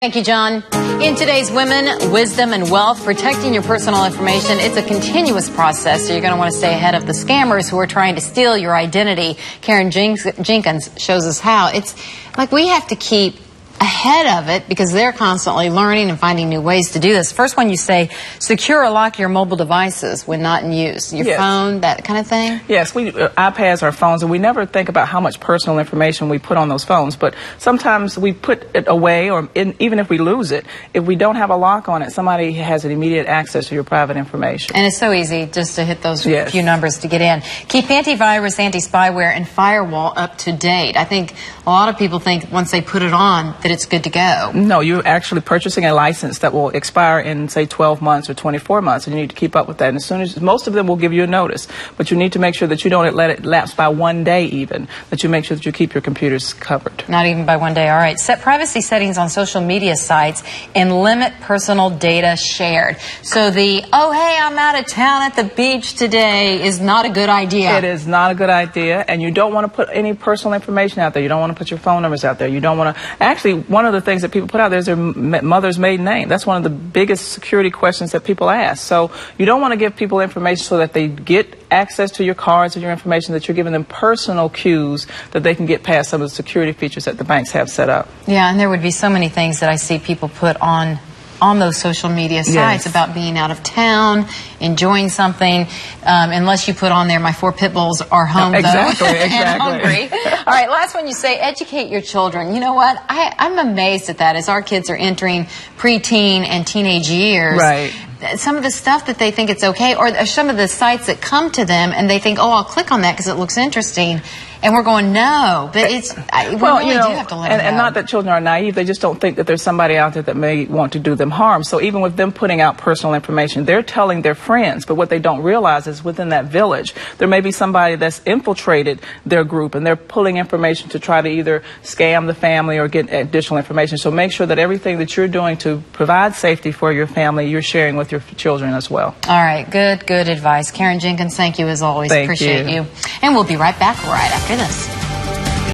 Thank you, John. In today's Women, Wisdom, and Wealth, protecting your personal information, it's a continuous process, so you're going to want to stay ahead of the scammers who are trying to steal your identity. Karen Jenkins shows us how. It's like we have to keep ahead of it because they're constantly learning and finding new ways to do this. First one, you say, secure or lock your mobile devices when not in use. Your phone, that kind of thing? Yes, iPads are phones, and we never think about how much personal information we put on those phones, but sometimes we put it away, or even if we lose it, if we don't have a lock on it, somebody has an immediate access to your private information. And it's so easy just to hit those few numbers to get in. Keep antivirus, anti-spyware, and firewall up to date. I think a lot of people think once they put it on that it's good to go. No, you're actually purchasing a license that will expire in, say, 12 months or 24 months, and you need to keep up with that. And as soon as, most of them will give you a notice, but you need to make sure that you don't let it lapse by 1 day even, that you make sure that you keep your computers covered. Not even by 1 day, all right. Set privacy settings on social media sites and limit personal data shared. So the, oh, hey, I'm out of town at the beach today is not a good idea. It is not a good idea, and you don't want to put any personal information out there. You don't want to put your phone numbers out there. You don't want to, actually, one of the things that people put out there is their mother's maiden name. That's one of the biggest security questions that people ask. So you don't want to give people information so that they get access to your cards and your information, that you're giving them personal cues that they can get past some of the security features that the banks have set up. Yeah, and there would be so many things that I see people put on those social media sites about being out of town, enjoying something, unless you put on there, my 4 pit bulls are home, exactly, though, and hungry. All right, last one, you say, educate your children. You know what? I'm amazed at that as our kids are entering preteen and teenage years. Right. Some of the stuff that they think it's okay, or some of the sites that come to them and they think, oh, I'll click on that because it looks interesting. And we're going, no, but it's, we really do have to let them know. And not that children are naive, they just don't think that there's somebody out there that may want to do them harm. So even with them putting out personal information, they're telling their friends, but what they don't realize is within that village, there may be somebody that's infiltrated their group, and they're pulling information to try to either scam the family or get additional information. So make sure that everything that you're doing to provide safety for your family, you're sharing with your children as well. All right, good advice. Karen Jenkins, thank you as always. Appreciate you. And we'll be right back right after this.